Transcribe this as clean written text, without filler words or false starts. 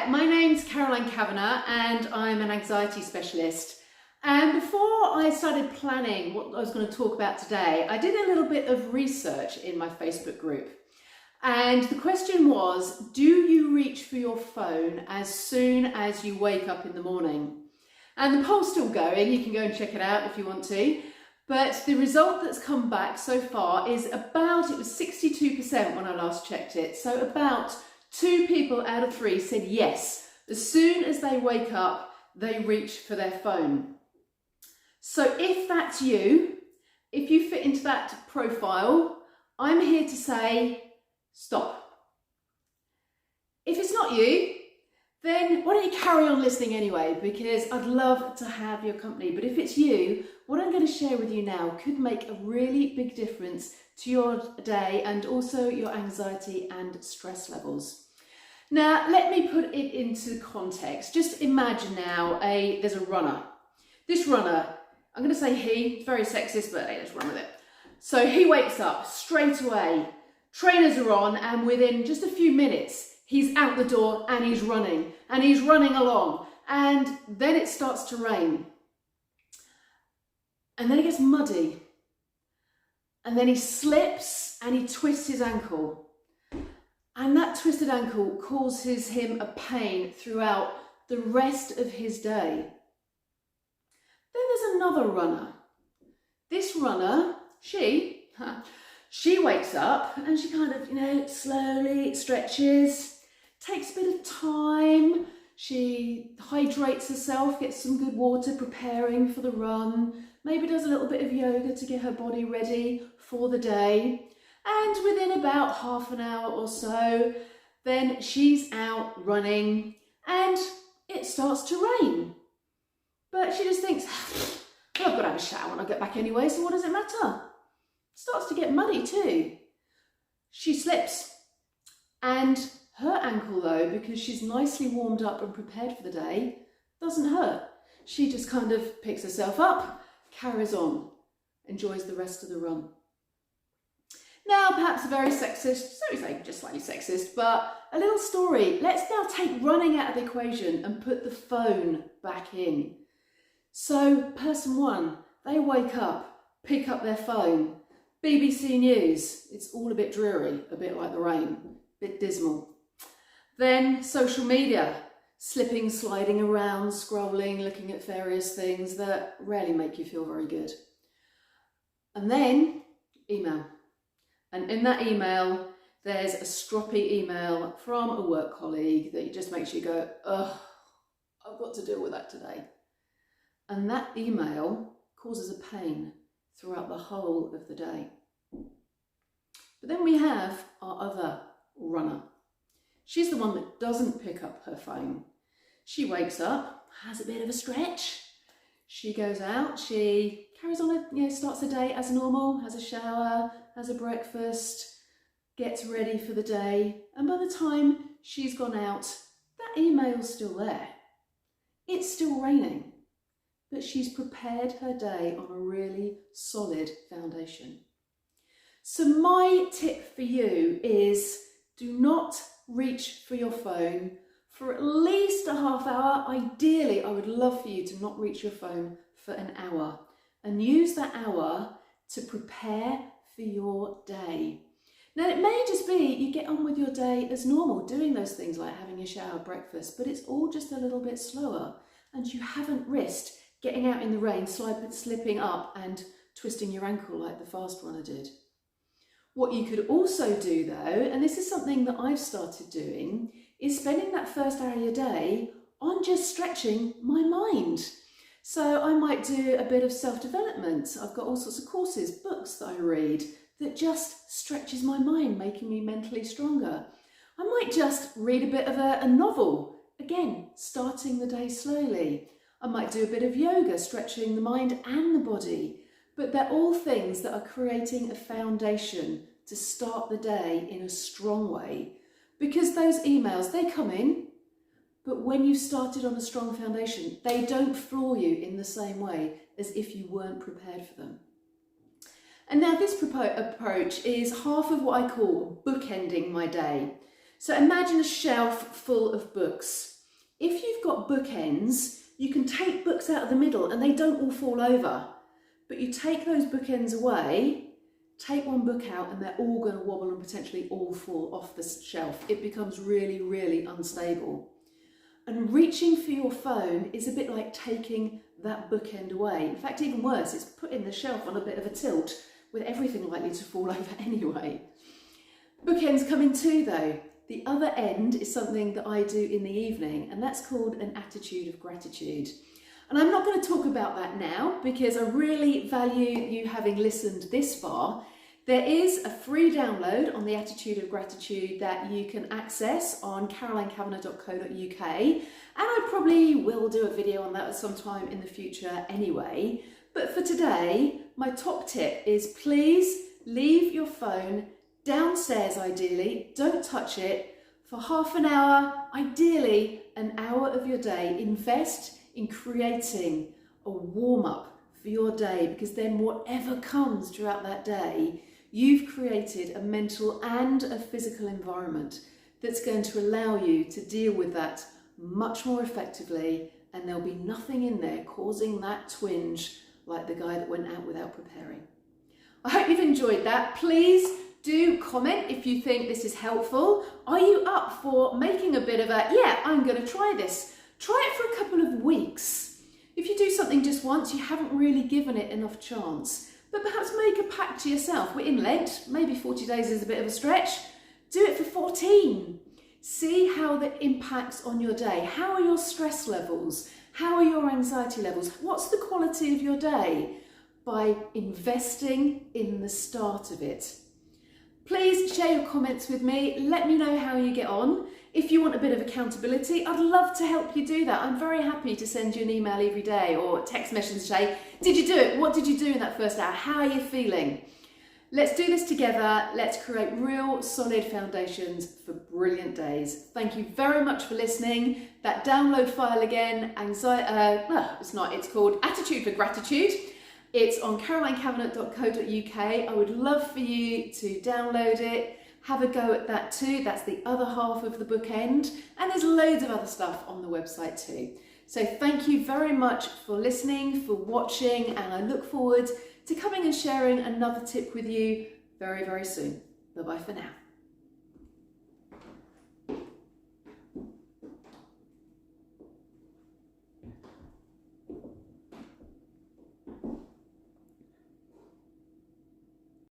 there, my name's Caroline Kavanagh and I'm an anxiety specialist. And before I started planning what I was going to talk about today, I did a little bit of research in my Facebook group. And the question was, do you reach for your phone as soon as you wake up in the morning? And the poll's still going, you can go and check it out if you want to. But the result that's come back so far is it was 62% when I last checked it. So about 2 people out of 3 said yes, as soon as they wake up, they reach for their phone. So if that's you, if you fit into that profile, I'm here to say, stop. If it's not you, then why don't you carry on listening anyway, because I'd love to have your company. But if it's you, what I'm going to share with you now could make a really big difference to your day and also your anxiety and stress levels. Now, let me put it into context. Just imagine now there's a runner. This runner, I'm going to say he, it's very sexist, but hey, let's run with it. So he wakes up straight away, trainers are on, and within just a few minutes, he's out the door and he's running along. And then it starts to rain. And then it gets muddy. And then he slips and he twists his ankle. And that twisted ankle causes him a pain throughout the rest of his day. Then there's another runner. This runner, she wakes up and she kind of, slowly stretches, takes a bit of time. She hydrates herself, gets some good water, preparing for the run. Maybe does a little bit of yoga to get her body ready for the day. And within about half an hour or so, then she's out running and it starts to rain. But she just thinks, well, I've got to have a shower when I get back anyway, so what does it matter? It starts to get muddy too. She slips. And her ankle though, because she's nicely warmed up and prepared for the day, doesn't hurt. She just kind of picks herself up, carries on, enjoys the rest of the run. Now, perhaps a very sexist, just slightly sexist, but a little story. Let's now take running out of the equation and put the phone back in. So, person 1, they wake up, pick up their phone. BBC News, it's all a bit dreary, a bit like the rain, a bit dismal. Then social media, slipping, sliding around, scrolling, looking at various things that rarely make you feel very good. And then email. And in that email, there's a stroppy email from a work colleague that just makes you go, ugh, I've got to deal with that today. And that email causes a pain throughout the whole of the day. But then we have our other runner. She's the one that doesn't pick up her phone. She wakes up, has a bit of a stretch. She goes out, she carries on, starts the day as normal, has a shower, has a breakfast, gets ready for the day. And by the time she's gone out, that email's still there. It's still raining, but she's prepared her day on a really solid foundation. So my tip for you is do not reach for your phone for at least a half hour. Ideally, I would love for you to not reach your phone for an hour and use that hour to prepare for your day. Now, it may just be you get on with your day as normal, doing those things like having a shower, breakfast, but it's all just a little bit slower and you haven't risked getting out in the rain, slipping up and twisting your ankle like the fast runner did. What you could also do though, and this is something that I've started doing, is spending that first hour of your day on just stretching my mind. So I might do a bit of self-development. I've got all sorts of courses, books that I read that just stretches my mind, making me mentally stronger. I might just read a bit of a novel, again, starting the day slowly. I might do a bit of yoga, stretching the mind and the body. But they're all things that are creating a foundation to start the day in a strong way. Because those emails, they come in, but when you started on a strong foundation, they don't floor you in the same way as if you weren't prepared for them. And now this approach is half of what I call bookending my day. So imagine a shelf full of books. If you've got bookends, you can take books out of the middle and they don't all fall over. But you take those bookends away, take one book out and they're all going to wobble and potentially all fall off the shelf. It becomes really, really unstable. And reaching for your phone is a bit like taking that bookend away. In fact, even worse, it's putting the shelf on a bit of a tilt with everything likely to fall over anyway. Bookends come in two though. The other end is something that I do in the evening, and that's called an attitude of gratitude. And I'm not going to talk about that now because I really value you having listened this far. There is a free download on the Attitude of Gratitude that you can access on carolinecavanagh.co.uk, and I probably will do a video on that at some time in the future anyway. But for today, my top tip is please leave your phone downstairs ideally, don't touch it, for half an hour, ideally an hour of your day. Invest in creating a warm-up for your day, because then whatever comes throughout that day, you've created a mental and a physical environment that's going to allow you to deal with that much more effectively, and there'll be nothing in there causing that twinge like the guy that went out without preparing. I hope you've enjoyed that. Please do comment if you think this is helpful. Are you up for making a bit of a, yeah, I'm going to try this. Try it for a couple of weeks. If you do something just once, you haven't really given it enough chance. But perhaps make a pact to yourself. We're in Lent, maybe 40 days is a bit of a stretch. Do it for 14. See how that impacts on your day. How are your stress levels? How are your anxiety levels? What's the quality of your day? By investing in the start of it. Please share your comments with me. Let me know how you get on. If you want a bit of accountability, I'd love to help you do that. I'm very happy to send you an email every day or text message to say, did you do it? What did you do in that first hour? How are you feeling? Let's do this together. Let's create real solid foundations for brilliant days. Thank you very much for listening. That download file again, it's called Attitude for Gratitude. It's on carolinecavanagh.co.uk. I would love for you to download it, have a go at that too. That's the other half of the bookend, and there's loads of other stuff on the website too. So thank you very much for listening, for watching, and I look forward to coming and sharing another tip with you very, very soon. Bye-bye for now.